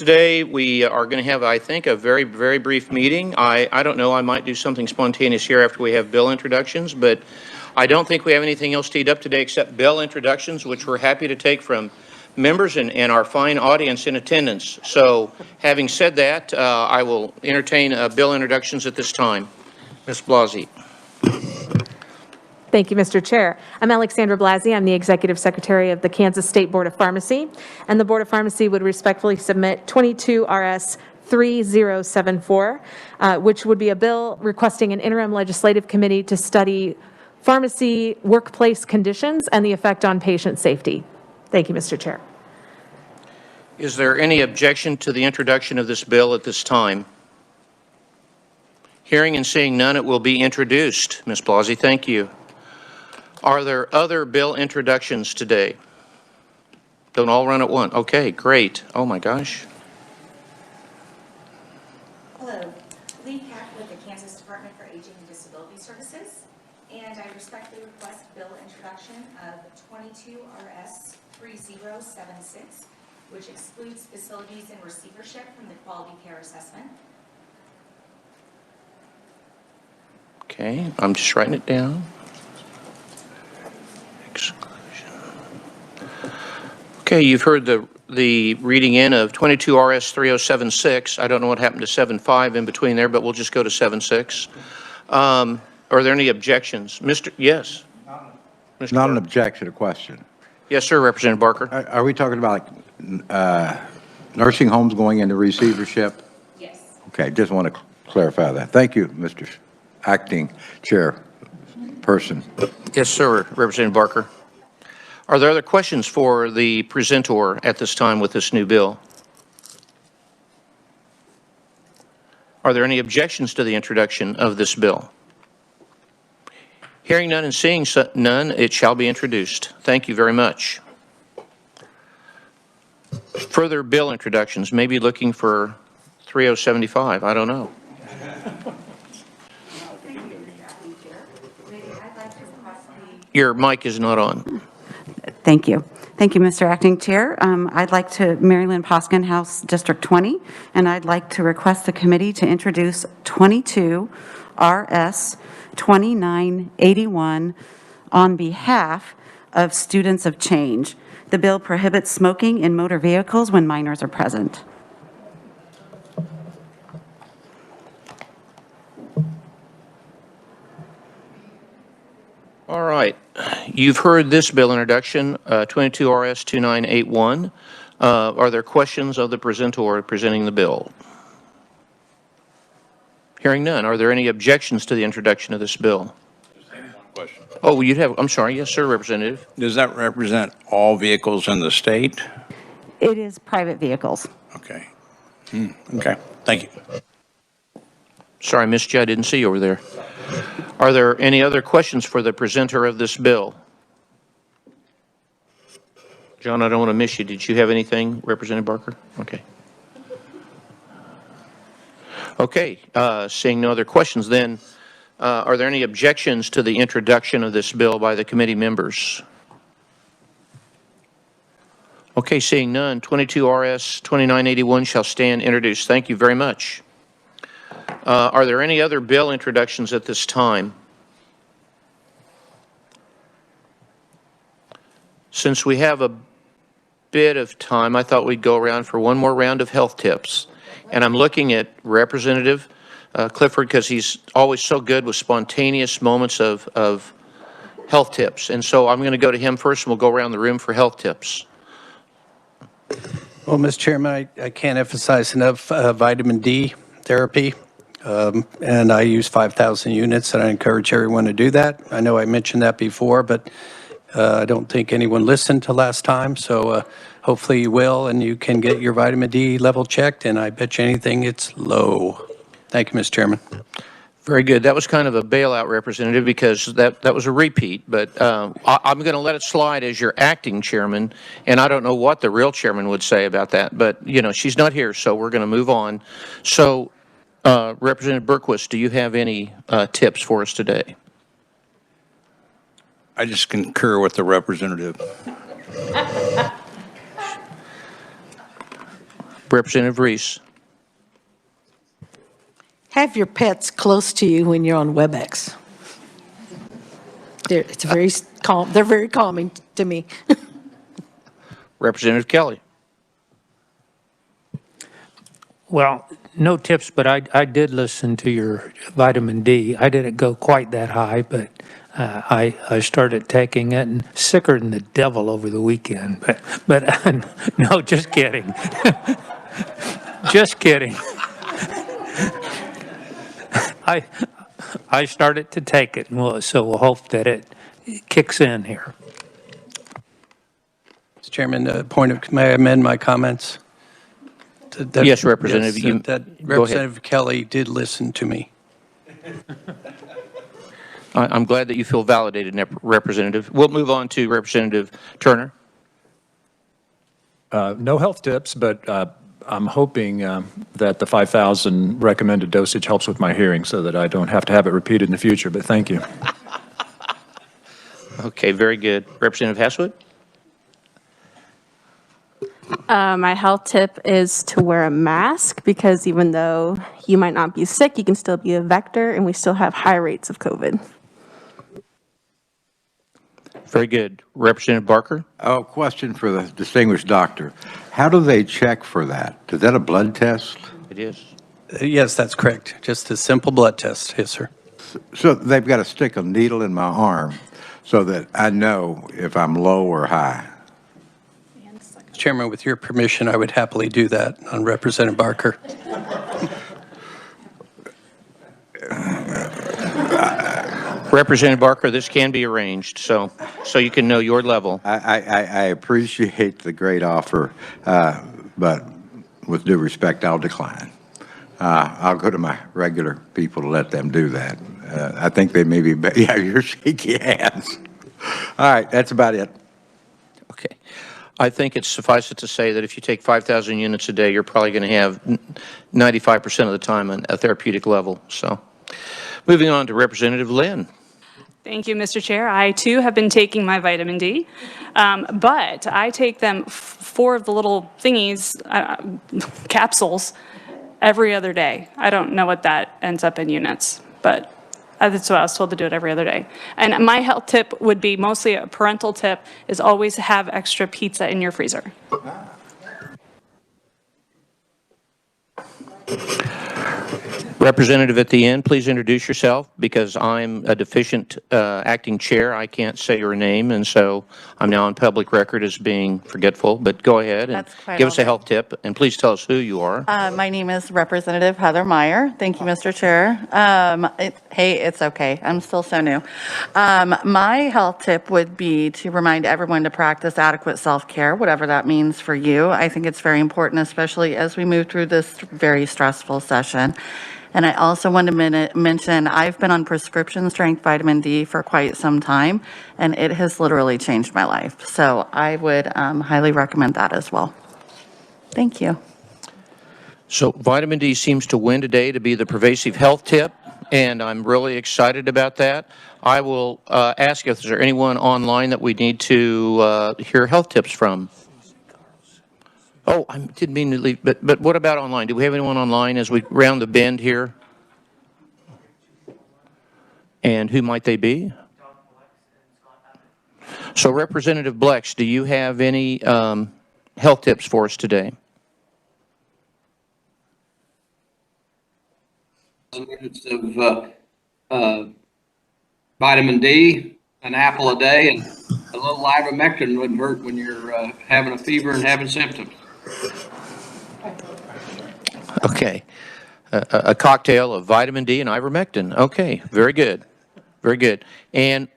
today. We are going to have, I think, a very, very brief meeting. I don't know, I might do something spontaneous here after we have bill introductions, but I don't think we have anything else teed up today except bill introductions, which we're happy to take from members and our fine audience in attendance. So having said that, I will entertain bill introductions at this time. Ms. Blasey. Thank you, Mr. Chair. I'm Alexandra Blasey. I'm the Executive Secretary of the Kansas State Board of Pharmacy, and the Board of Pharmacy would respectfully submit 22 RS 3074, which would be a bill requesting an interim legislative committee to study pharmacy workplace conditions and the effect on patient safety. Thank you, Mr. Chair. Is there any objection to the introduction of this bill at this time? Hearing and seeing none, it will be introduced. Ms. Blasey, thank you. Are there other bill introductions today? Don't all run at once. Okay, great. Oh my gosh. Hello, Lee Cack with the Kansas Department for Aging and Disability Services, and I respectfully request bill introduction of 22 RS 3076, which excludes facilities in receivership from the quality care assessment. Okay, I'm just writing it down. Exclusion. Okay, you've heard the reading in of 22 RS 3076. I don't know what happened to 75 in between there, but we'll just go to 76. Are there any objections? Yes. Mr. Not an objection, a question. Yes, sir, Representative Barker. Are we talking about nursing homes going into receivership? Yes. Okay, just want to clarify that. Thank you, Mr. Acting Chairperson. Yes, sir, Representative Barker. Are there other questions for the presenter at this time with this new bill? Are there any objections to the introduction of this bill? Hearing none and seeing none, it shall be introduced. Thank you very much. Further bill introductions, maybe looking for 3075, I don't know. Your mic is not on. Thank you. Thank you, Mr. Acting Chair. I'd like to, Mary Lynn Poskin, House District 20, and I'd like to request the committee to introduce 22 RS 2981 on behalf of Students of Change. The bill prohibits smoking in motor vehicles when minors are present. All right. You've heard this bill introduction, 22 RS 2981. Are there questions of the presenter presenting the bill? Hearing none. Are there any objections to the introduction of this bill? Just have one question. Oh, you'd have, I'm sorry. Yes, sir, Representative. Does that represent all vehicles in the state? It is private vehicles. Okay. Okay. Thank you. Sorry, I missed you. I didn't see you over there. Are there any other questions for the presenter of this bill? John, I don't want to miss you. Did you have anything, Representative Barker? Okay. Okay, seeing no other questions then, are there any objections to the introduction of this bill by the committee members? Okay, seeing none, 22 RS 2981 shall stand introduced. Thank you very much. Are there any other bill introductions at this time? Since we have a bit of time, I thought we'd go around for one more round of health tips. And I'm looking at Representative Clifford because he's always so good with spontaneous moments of health tips. And so I'm going to go to him first, and we'll go around the room for health tips. Well, Mr. Chairman, I can't emphasize enough vitamin D therapy. And I use 5,000 units, and I encourage everyone to do that. I know I mentioned that before, but I don't think anyone listened to last time. So hopefully you will, and you can get your vitamin D level checked, and I bet you anything it's low. Thank you, Mr. Chairman. Very good. That was kind of a bailout, Representative, because that was a repeat. But I'm going to let it slide as your acting chairman, and I don't know what the real chairman would say about that. But, you know, she's not here, so we're going to move on. So, Representative Berquist, do you have any tips for us today? I just concur with the representative. Representative Reese. Have your pets close to you when you're on WebEx. It's very calm. They're very calming to me. Representative Kelly. Well, no tips, but I did listen to your vitamin D. I didn't go quite that high, but I started taking it and sicker than the devil over the weekend. But no, just kidding. Just kidding. I started to take it, so we'll hope that it kicks in here. Mr. Chairman, may I amend my comments? Yes, Representative. Yes, that Representative Kelly did listen to me. I'm glad that you feel validated, Representative. We'll move on to Representative Turner. No health tips, but I'm hoping that the 5,000 recommended dosage helps with my hearing so that I don't have to have it repeated in the future, but thank you. Okay, very good. Representative Haswood? My health tip is to wear a mask because even though you might not be sick, you can still be a vector, and we still have high rates of COVID. Very good. Representative Barker? Oh, question for the distinguished doctor. How do they check for that? Is that a blood test? It is. Yes, that's correct. Just a simple blood test. Yes, sir. So they've got to stick a needle in my arm so that I know if I'm low or high. Chairman, with your permission, I would happily do that on Representative Barker. Representative Barker, this can be arranged, so you can know your level. I appreciate the great offer, but with due respect, I'll decline. I'll go to my regular people to let them do that. I think they may be, yeah, you're shaking hands. All right, that's about it. Okay. I think it's suffice it to say that if you take 5,000 units a day, you're probably going to have 95% of the time a therapeutic level. So moving on to Representative Lynn. Thank you, Mr. Chair. I, too, have been taking my vitamin D, but I take them 4 of the little thingies, capsules, every other day. I don't know what that ends up in units, but that's what I was told to do it every other day. And my health tip would be, mostly a parental tip, is always have extra pizza in your freezer. Representative at the end, please introduce yourself, because I'm a deficient acting chair. I can't say your name, and so I'm now on public record as being forgetful. But go ahead and give us a health tip, and please tell us who you are. My name is Representative Heather Meyer. Thank you, Mr. Chair. Hey, it's okay. I'm still so new. My health tip would be to remind everyone to practice adequate self-care, whatever that means for you. I think it's very important, especially as we move through this very stressful session. And I also want to mention I've been on prescription strength vitamin D for quite some time, and it has literally changed my life. So I would highly recommend that as well. Thank you. So vitamin D seems to win today to be the pervasive health tip, and I'm really excited about that. I will ask if there's anyone online that we need to hear health tips from. Oh, I didn't mean to leave, but what about online? Do we have anyone online as we round the bend here? And who might they be? So Representative Blex, do you have any health tips for us today? Units of vitamin D, an apple a day, and a little ivermectin wouldn't hurt when you're having a fever and having symptoms. Okay. A cocktail of vitamin D and ivermectin. Okay, very good. Very good. And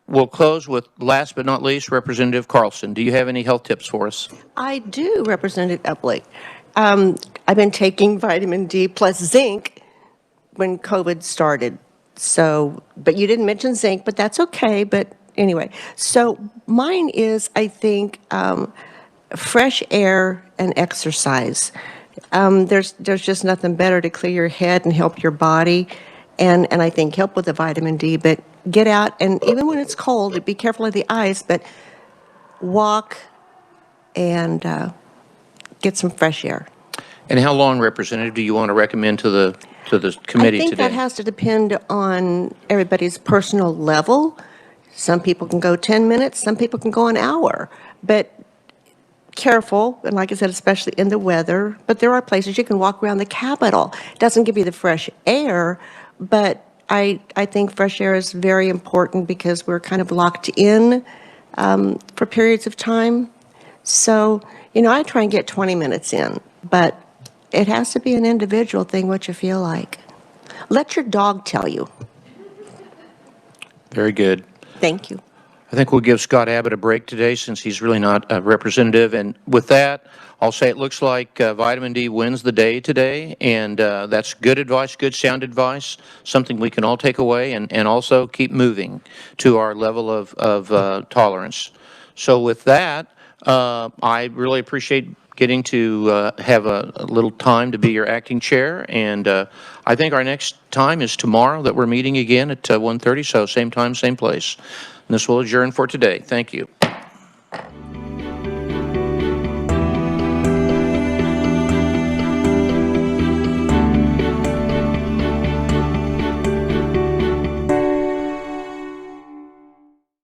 we'll close with, last but not least, Representative Carlson. Do you have any health tips for us? I do, Representative Epley. I've been taking vitamin D plus zinc when COVID started. So, but you didn't mention zinc, but that's okay. But anyway, so mine is, I think, fresh air and exercise. There's just nothing better to clear your head and help your body, and I think help with the vitamin D. But get out, and even when it's cold, be careful of the ice, but walk and get some fresh air. And how long, Representative, do you want to recommend to the committee I think today? that has to depend on everybody's personal level. Some people can go 10 minutes, some people can go an hour. But careful, and like I said, especially in the weather, but there are places you can walk around the Capitol. It doesn't give you the fresh air, but I think fresh air is very important because we're kind of locked in for periods of time. So, I try and get 20 minutes in, but it has to be an individual thing, what you feel like. Let your dog tell you. Very good. Thank you. I think we'll give Scott Abbott a break today since he's really not a representative. And with that, I'll say it looks like vitamin D wins the day today, and that's good advice, good sound advice, something we can all take away and also keep moving to our level of tolerance. So with that, I really appreciate getting to have a little time to be your acting chair, and I think our next time is tomorrow that we're meeting again at 1:30, so same time, same place. And this will adjourn for today. Thank you.